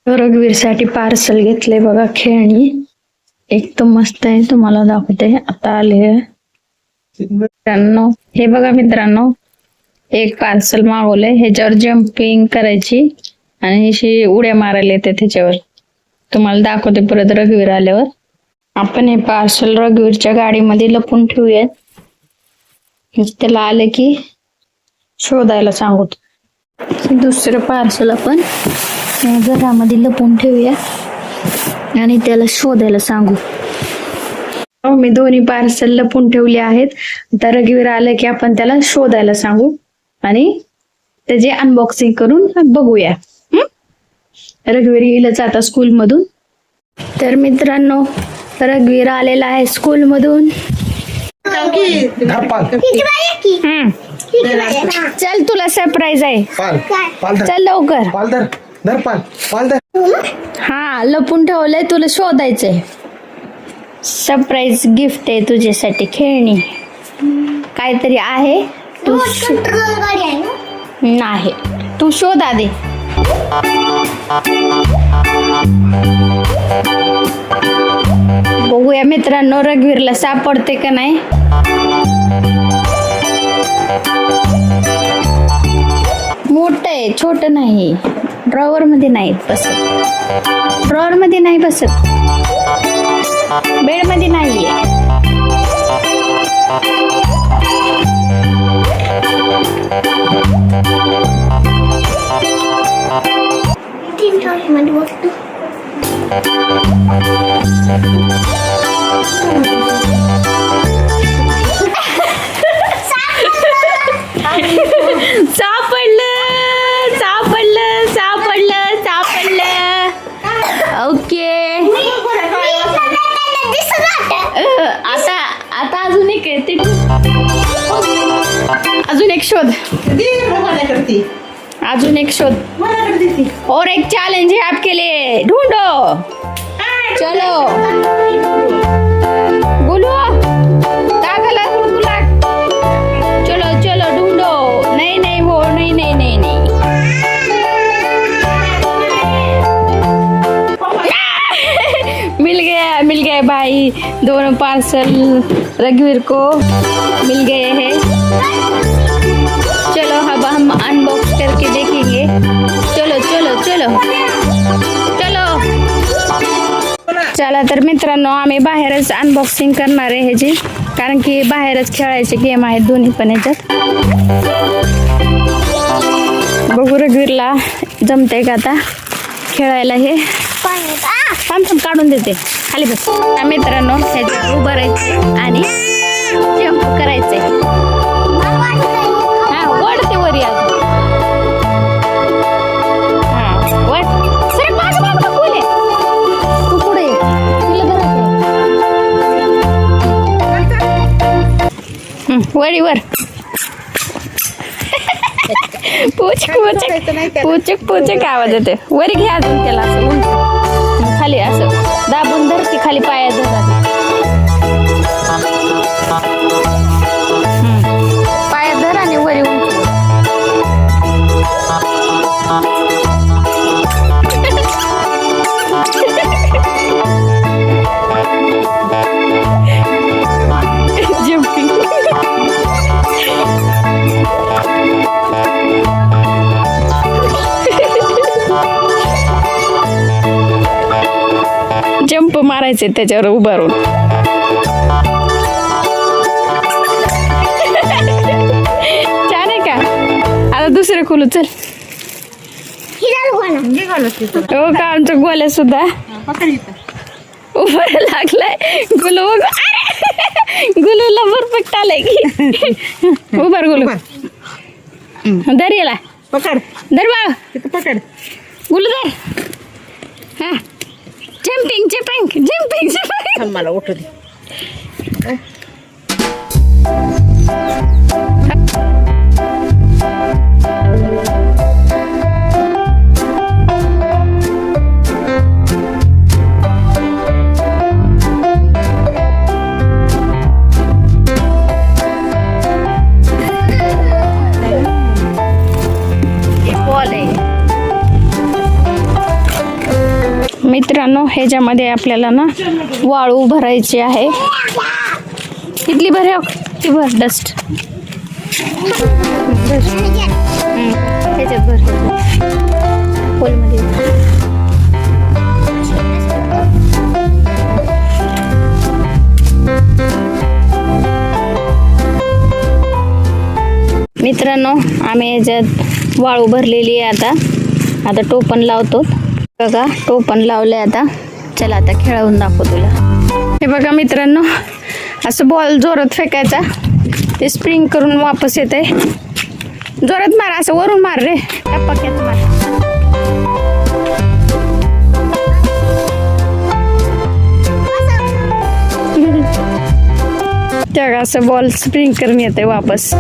रघुवीरसाठी parcel घेतले बघा, खेळणी एकदम मस्त आहे. तुम्हाला दाखवते आता आले मित्रांनो. हे बघा मित्रांनो, एक पार्सल मागवलंय. ह्याच्यावर जम्पिंग करायची आणि अशी उड्या मारायला येते त्याच्यावर. तुम्हाला दाखवते परत रघुवीर आल्यावर. आपण हे पार्सल रघुवीरच्या गाडीमध्ये लपून ठेवूयात. त्याला आले की शोधायला सांगू. दुसरं पार्सल आपण घरामध्ये लपून ठेवूया आणि त्याला शोधायला सांगू. मी दोन्ही पार्सल लपून ठेवले आहेत. आता रघुवीर आलं की आपण त्याला शोधायला सांगू आणि त्याचे अनबॉक्सिंग करून बघूया. रघुवीर येईलच आता स्कूल मधून. तर मित्रांनो, रघुवीर आलेला आहे स्कूल मधून. चल तुला सरप्राईज आहे. चल लवकर. हा, लपून ठेवलंय, तुला शोधायचंय. सरप्राईज गिफ्ट आहे तुझ्यासाठी, खेळणी काहीतरी आहे. तू नाही, तू शोध आधी. बघूया मित्रांनो रघुवीरला सापडते का नाही. मोठं आहे, छोट नाही. ड्रॉवर मध्ये नाही बसत. ड्रॉवर मध्ये नाही बसत. बेड मध्ये नाहीये. सापडलं. ओके, आता अजून एक आहे ते. अजून एक शोध. अजून एक शोध. और एक चैलेंज है आपके लिए. ढूंढो. चलो गुलू, दाखला गुलगुला. चलो चलो ढूंढो. नहीं वो नहीं. मिल गए भाई. दोनों पार्सल रघुवीर को मिल गए हैं. चलो अब हम अनबॉक्स करके देखेंगे. चलो. चला तर मित्रांनो, आम्ही बाहेरच अनबॉक्सिंग करणार आहे ह्याची, कारण की बाहेरच खेळायचे गेम आहेत दोन्ही पण ह्याच्यात. बघू रघुवीरला जमतंय का आता खेळायला. हे थांब काढून देते. खाली बस. मित्रांनो, ह्याच्यात उभं राहायचं आणि जंप करायचंय. हा, वडते वरी अजून. हा, वड. सरक माझं बोले. तू पुढे तुला धरायचं. वरीवर. पूचक आवाज येते. वरी घ्या अजून त्याला असं उंच खाली असं दाबून धरती खाली पाया धरत. पाया धर आणि वरी उंच. जंप मारायचे त्याच्यावर उभा राहून. छान आहे का. आता दुसरे खोलू. चल. हो का, आमचं गोल्या सुद्धा उभा लागलाय. गुलूला परफेक्ट आलाय की. उभार गुलू. धर याला. पकड. धर बाळ. पकड गुलू. धर. हा, जम्पिंग. मला उठू दे. मित्रांनो ह्याच्यामध्ये आपल्याला ना वाळू भरायची आहे. इथली भर ती भर डस्ट ह्याच्यात भर पोलमध्ये. मित्रांनो आम्ही याच्यात वाळू भरलेली आहे. आता टोपण लावतो बघा. टोपण लावले आता. चला आता खेळवून दाखव तुला. हे बघा मित्रांनो असं बॉल जोरात फेकायचा. ते स्प्रिंग करून वापस येते. जोरात मार असं वरून मार रे. टप्पाक्यात मार. त्या असं बॉल स्प्रिंग करून येते वापस.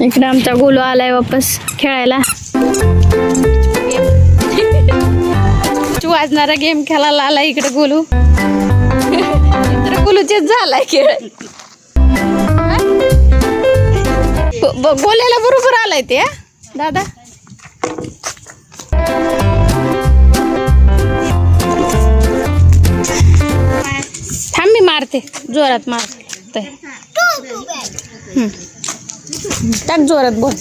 इकडे आमचा गोलू आलाय वापस खेळायला. वाजणारा गेम खेळायला आलाय इकडे गोलू. गोलूचेच झालाय खेळ. गोल्याला बरोबर आलाय ते दादा. थांब मी मारते जोरात मारते. टाक जोरात बोल.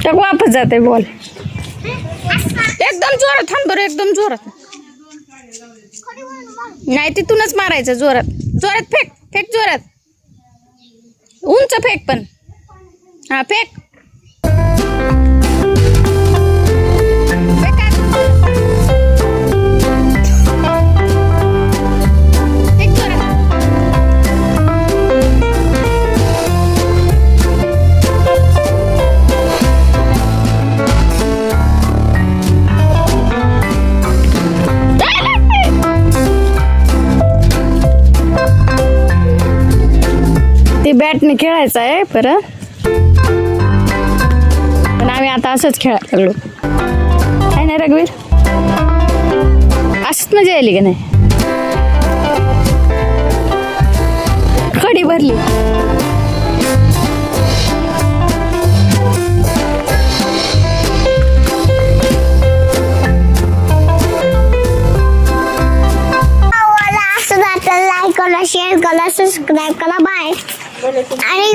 टाक वापस जाते बॉल. एकदम जोरात थांब बरं. एकदम जोरात नाही तिथूनच मारायचं. जोरात जोरात फेक. फेक जोरात. उंच फेक पण. हा फेक. फेक जोरात. ते बॅटने खेळायचं आहे परत. पण आम्ही आता असंच खेळायला लागलो. काय नाही रघुवीर. असंच मजा आली का नाही. खडी भरली. लाईक करा, शेअर करा, सबस्क्राईब करा. बाय. आणि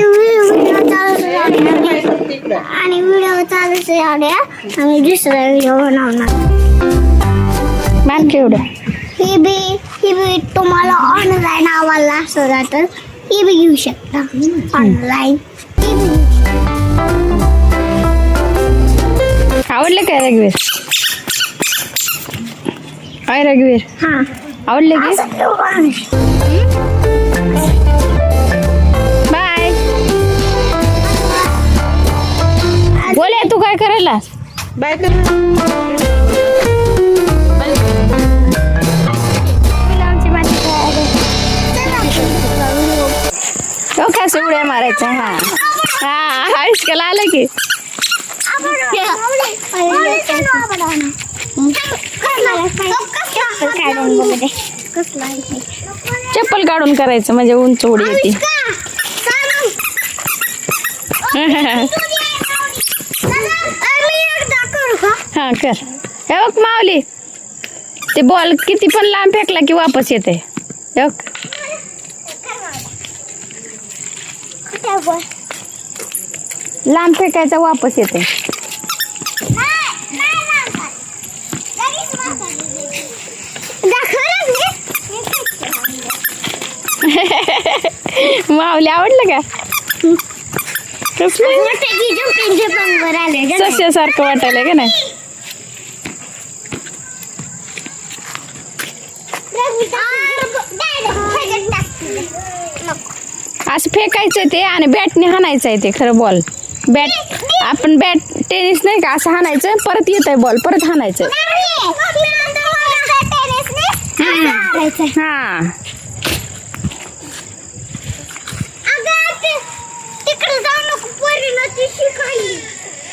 व्हिडिओ चालूच राहूया. आम्ही दुसरा व्हिडिओ बनवणार. मान केवढं. ही बी तुम्हाला ऑनलाईन आवडला असला तर ही बी घेऊ शकता ऑनलाईन. आवडलं काय रघुवीर. काय रघुवीर. हा आवडले की. बाय. बोले तू काय करायला. बाय कर. कसं उड्या मारायचं. हा हा आयुष्काला आलं की. चप्पल काढून करायचं म्हणजे उंच उडी येते. हा कर. हे बघ माऊली. ते बॉल किती पण लांब फेकला की वापस येते. लांब फेकायचा वापस येते. माऊली आवडलं का. सस्यासारखं वाटायला का नाही. असं फेकायचं ते आणि बॅटने हाणायचं आहे ते खरं बॉल. बॅट आपण बॅट टेनिस नाही का असं हाणायचं परत येत आहे बॉल परत हाणायचं हा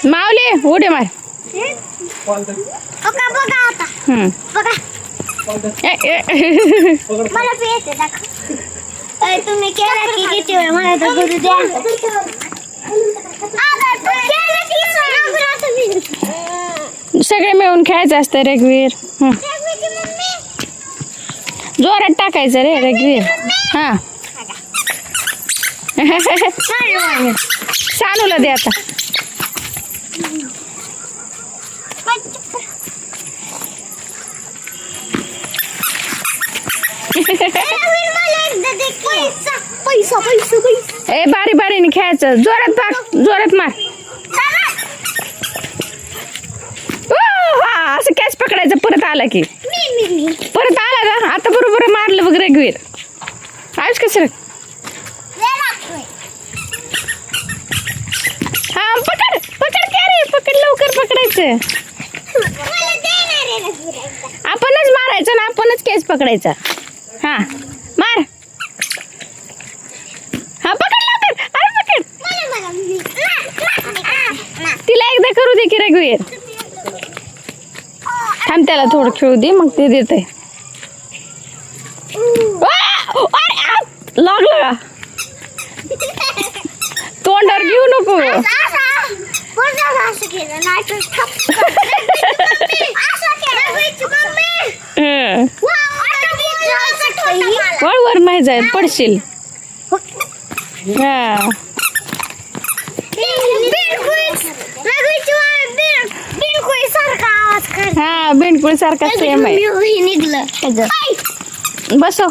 मावले उडे मार मला पेट तुम्ही केला की किती वेळ मला तर करू द्या सगळे मिळून खेळायचं असतं रघुवीर जोरात टाकायचं रे रघुवीर हा सानूला दे आता पैसा पैसा पैसा ए बारी बारीने खेळायचं जोरात जोरात मार हा असं कॅच पकडायचं परत आला की परत आला का आता बरोबर मारलं बघ रघुवीर आयुष कसं हा पकड पकड काय रे पकड लवकर पकडायचं आपणच मारायचं ना आपणच कॅच पकडायचा हा मार हा पकड लवकर अरे पकड तिला एकदा करू दे की रघुवीर थांब त्याला थोडं खेळू दे मग ते देते लागलं का तोंडावर घेऊ नको वळवर नाही जाईल पडशील हा हा बेंडकुळी सारखा सेम आहे निघलं बसव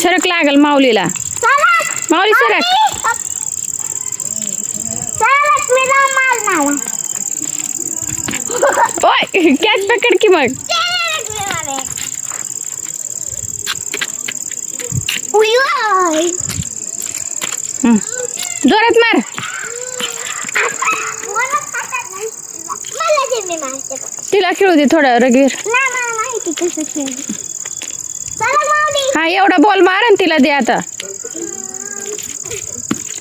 सरक लागल माऊलीला माऊली सरक ओय कॅच पकड की मग जोरात मार तिला खेळू दे थोडं रघुवीर हा एवढा बॉल मार आणि तिला दे आता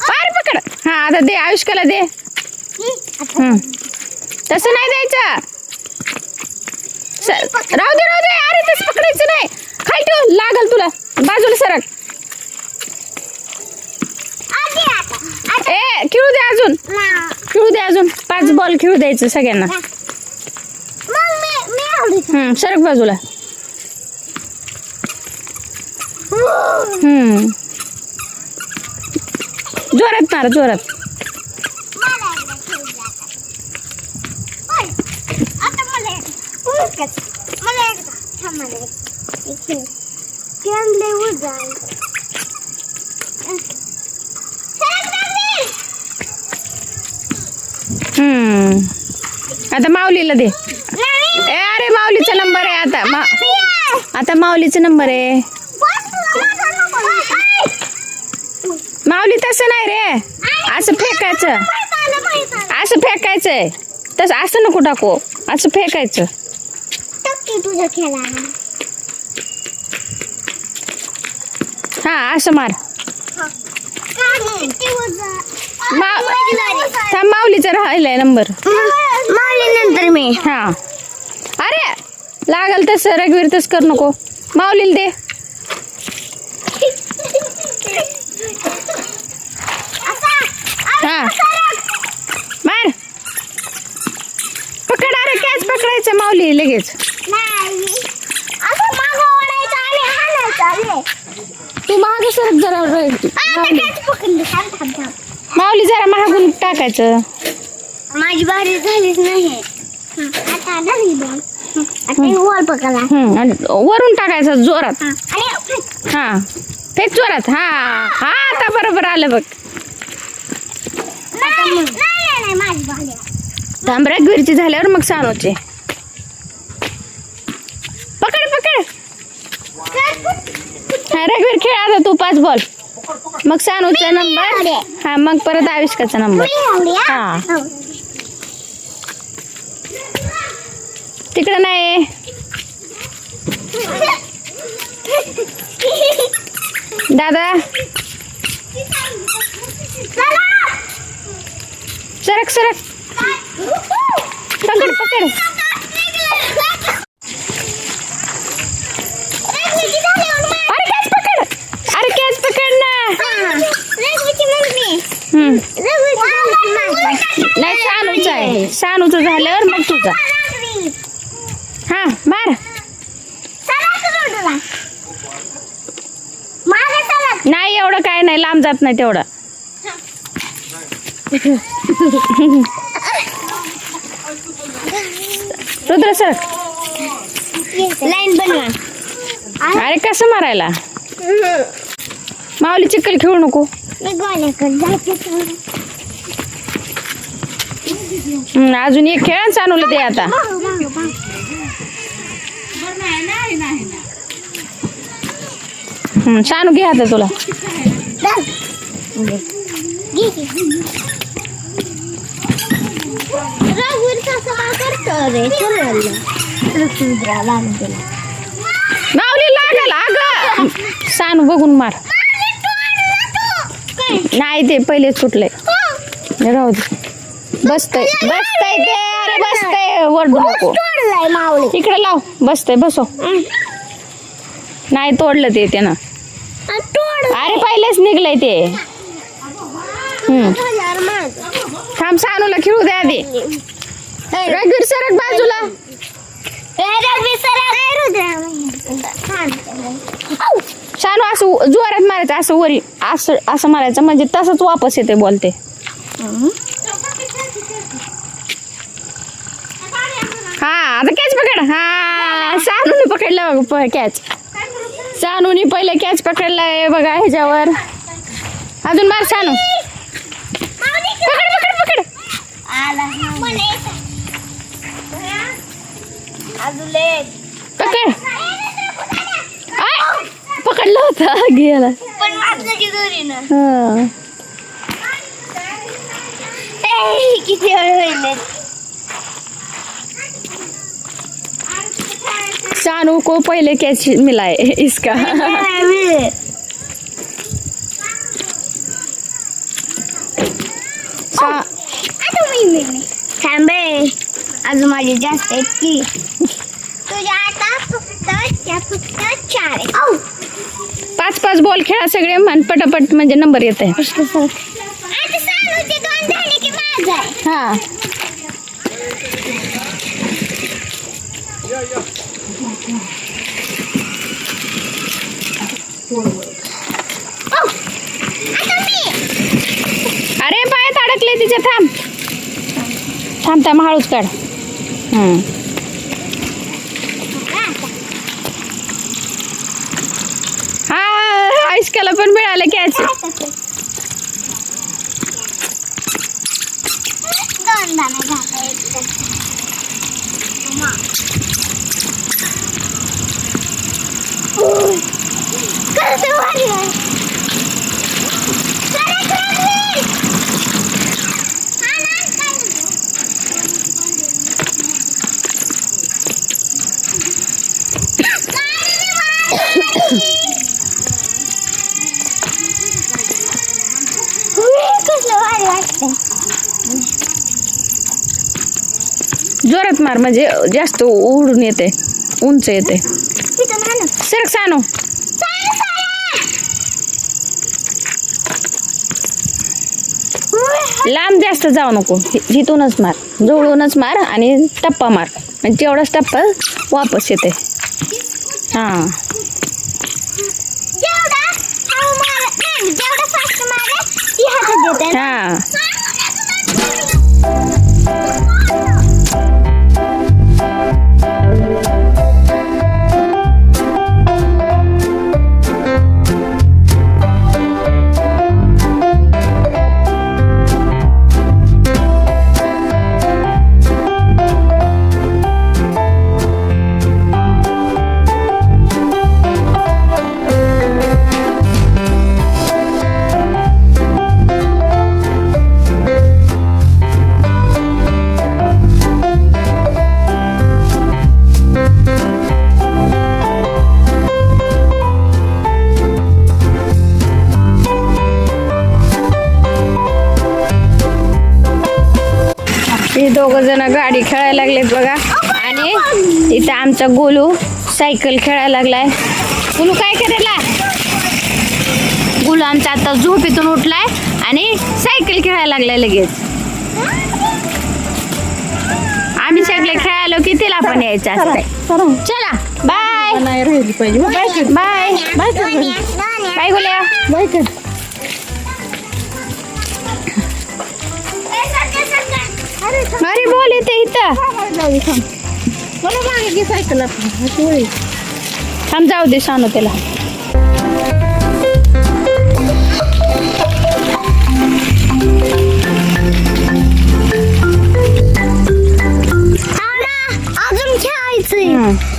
मार पकड हा आता दे आयुष्काला दे तसं नाही द्यायचं राहू दे अरे तसं पकडायचं नाही खाली ठेव लागल तुला बाजूला सरक ए खेळू दे अजून 5 बॉल खेळू द्यायचं सगळ्यांना सरक बाजूला जोरात मार जोरात आता माऊलीला दे ए अरे माऊलीचा नंबर आहे आता माऊलीचा नंबर आहे माऊली तसं नाही रे असं फेकायचंय तसं असं नको टाकू असं फेकायचं तुझ्या खेळा हा असं मार माऊलीचा राहिलाय नंबर नंतर मी हा अरे लागल तसं रघुवीर तसं कर नको माऊलीला दे हा मार पकड अरे कॅच पकडायचं माऊली लगेच तू मागे सरक जरा माऊली जरा महागून टाकायचं माझी बारी झालीच नाही आता बॉल पकडला वरून टाकायचं जोरात हा फेक जोरात हा हा आता बरोबर आलं बघ थांब रघुवीरची झाल्यावर मग सानूचे हा रघुवीर खेळ आता तू 5 बॉल, मग सानूचा नंबर, हा मग परत आविष्काचा नंबर. हा तिकडे नाही. दादा सरक सरक, पकड पकड. अरे कॅच पकड, अरे कॅच पकड ना. नाही सानूचं आहे, सानूचं झाल्यावर मग तुझा. हा मार. नाही एवढं काय नाही, लांब जात नाही तेवढं. रुद्र सर लाईन बनवा. अरे कसं मारायला, माऊली चिखल खेळू नको. मी गोल्याकडे जायचं. अजून एक खेळ सानूला दे आता. सानू घे आता तुला. माऊली लागल अगं. सानू बघून मार. नाही ते पहिले सुटले. राहू दे. बसतय बसतय ते, अरे बसतय, वरडू नको. इकडे लाव, बसतय बसो. नाही तोडलं ते त्यानं. अरे पहिलेच निघलंय ते. थांब सानूला खेळू दे आधी. रघुवीर सरक बाजूला. सानू असं जोरात मारायचं, असं वरी असं असं मारायचं, म्हणजे तसंच वापस येते बोलते. हा आता कॅच पकड. हा सानूने पकडला बघ कॅच. सानूने पहिले कॅच पकडलाय बघा ह्याच्यावर. अजून मार सानू. पकड पकड पकड. पकड. पकडलं होतं गेला. किती वेळ होईल. सानू को पहले कैच मिला है इसका. थांबे अजून माझे जास्त आहेत की. तुझ्या आता फक्त 4. 5-5 बॉल खेळा सगळे मन पटापट, म्हणजे नंबर येत आहे. आता सानूचे 2 झाले की माझं आहे. हा अरे पायात अडकले तिच्या. थांब थांब थांब, हळूच काढ. हा आयुष्काला पण मिळालं कॅच. 2 दाणे झाले. करते वाली जोरात मार, म्हणजे जास्त उडून येते, उंच येते. सरक सानू. लांब जास्त जाऊ नको, जिथूनच मार, जवळूनच मार आणि टप्पा मार, म्हणजे तेवढाच टप्पा वापस येते. हा हा दोघ जण गाडी खेळायला लागलेत बघा. आणि इथं आमचा गोलू सायकल खेळायला लागलाय. गोलू काय करायला? गोलू आमचा आता झोपेतून उठलाय आणि सायकल खेळायला लागलाय लगेच. आम्ही सगळे खेळायलो की तिला पण यायचं असतंय. चला बाय नाही राहिली पाहिजे. बाय बाय बाय गोल्या बाय कर. अरे बोल येते इथं. सायकल थांब जाऊ दे सांगू त्याला. अजून खेळायचंय.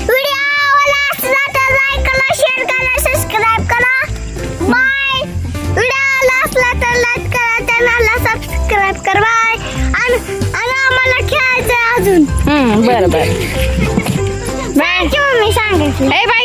व्हिडिओ आवडला असला तर लाईक करा, शेअर करा, सबस्क्राईब करा. बाय. व्हिडिओ आवडला असला तर लाईक करा, चॅनलला सबस्क्राईब करा. बाय. आणि आम्हाला खेळायचंय अजून. बरं बरं बाय. मी सांगायचं. बाय.